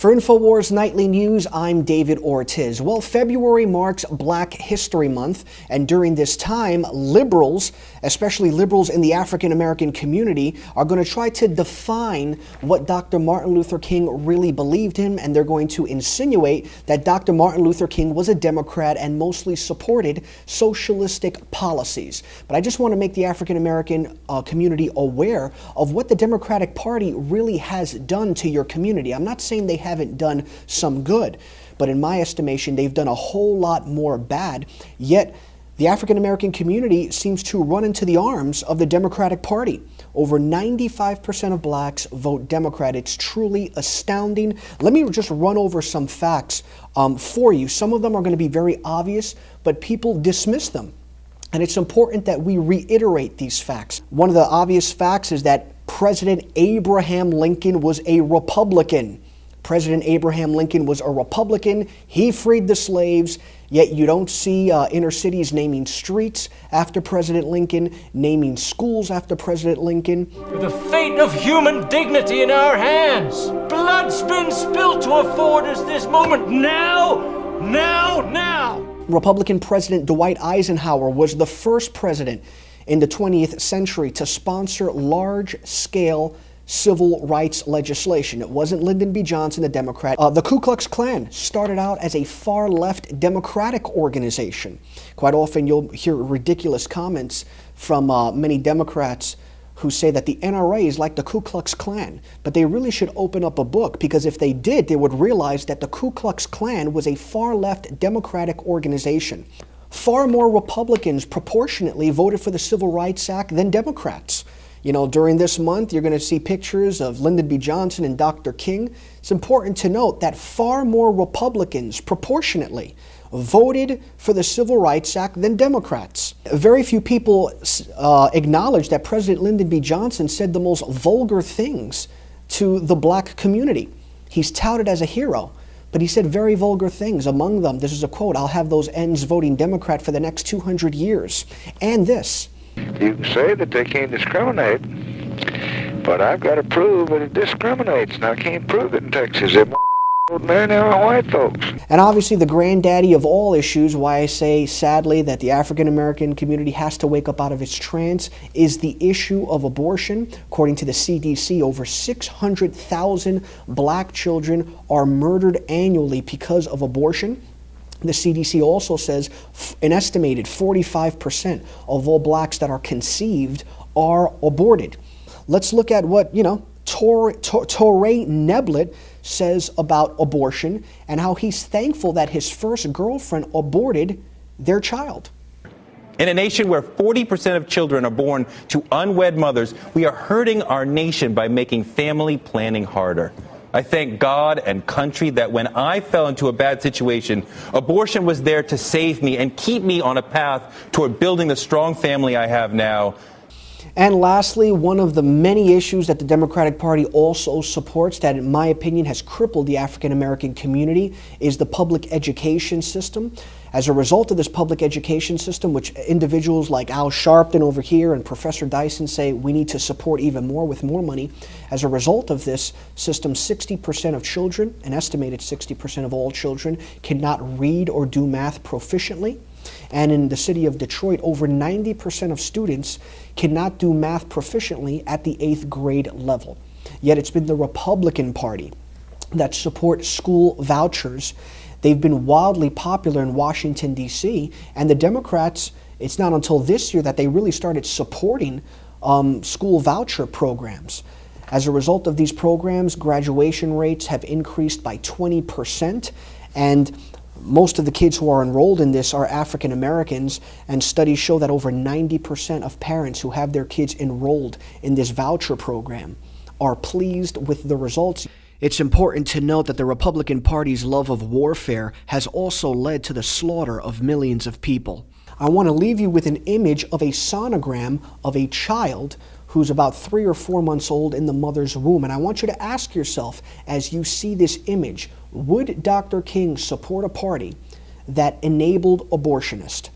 For InfoWars Nightly News, I'm David Ortiz. Well, February marks Black History Month, and during this time, liberals, especially liberals in the African American community, are going to try to define what Dr. Martin Luther King really believed in, and they're going to insinuate that Dr. Martin Luther King was a Democrat and mostly supported socialistic policies. But I just want to make the African American community aware of what the Democratic Party really has done to your community. I'm not saying they haven't done some good, but in my estimation, they've done a whole lot more bad. Yet the African American community seems to run into the arms of the Democratic Party. Over 95% of blacks vote Democrat. It's truly astounding. Let me just run over some facts for you. Some of them are going to be very obvious, but people dismiss them. And it's important that we reiterate these facts. One of the obvious facts is that President Abraham Lincoln was a Republican. President Abraham Lincoln was a Republican. He freed the slaves, yet you don't see inner cities naming streets after President Lincoln, naming schools after President Lincoln. With the fate of human dignity in our hands, blood's been spilled to afford us this moment now, now. Republican President Dwight Eisenhower was the first president in the 20th century to sponsor large-scale civil rights legislation. It wasn't Lyndon B. Johnson, the Democrat. The Ku Klux Klan started out as a far-left democratic organization. Quite often you'll hear ridiculous comments from many Democrats who say that the NRA is like the Ku Klux Klan, but they really should open up a book, because if they did, they would realize that the Ku Klux Klan was a far-left democratic organization. Far more Republicans proportionately voted for the Civil Rights Act than Democrats. You know, during this month, you're going to see pictures of Lyndon B. Johnson and Dr. King. It's important to note that far more Republicans proportionately voted for the Civil Rights Act than Democrats. Very few people acknowledge that President Lyndon B. Johnson said the most vulgar things to the black community. He's touted as a hero, but he said very vulgar things. Among them, this is a quote, "I'll have those ends voting Democrat for the next 200 years. And this. You can say that they can't discriminate, but I've got to prove that it discriminates, and I can't prove it in Texas. They're there now are white folks." And obviously the granddaddy of all issues, why I say sadly that the African American community has to wake up out of its trance, is the issue of abortion. According to the CDC, over 600,000 black children are murdered annually because of abortion. The CDC also says an estimated 45% of all blacks that are conceived are aborted. Let's look at what, Touré Neblett says about abortion and how he's thankful that his first girlfriend aborted their child. In a nation where 40% of children are born to unwed mothers, we are hurting our nation by making family planning harder. I thank God and country that when I fell into a bad situation, abortion was there to save me and keep me on a path toward building the strong family I have now. And lastly, one of the many issues that the Democratic Party also supports that, in my opinion, has crippled the African American community is the public education system. As a result of this public education system, which individuals like Al Sharpton over here and Professor Dyson say we need to support even more with more money, as a result of this system, 60% of children, an estimated 60% of all children, cannot read or do math proficiently. And in the city of Detroit, over 90% of students cannot do math proficiently at the 8th grade level. Yet it's been the Republican Party that supports school vouchers. They've been wildly popular in Washington, D.C., and the Democrats, it's not until this year that they really started supporting school voucher programs. As a result of these programs, graduation rates have increased by 20%, and most of the kids who are enrolled in this are African Americans, and studies show that over 90% of parents who have their kids enrolled in this voucher program are pleased with the results. It's important to note that the Republican Party's love of warfare has also led to the slaughter of millions of people. I want to leave you with an image of a sonogram of a child who's about 3 or 4 months old in the mother's womb. And I want you to ask yourself, as you see this image, would Dr. King support a party that enabled abortionists?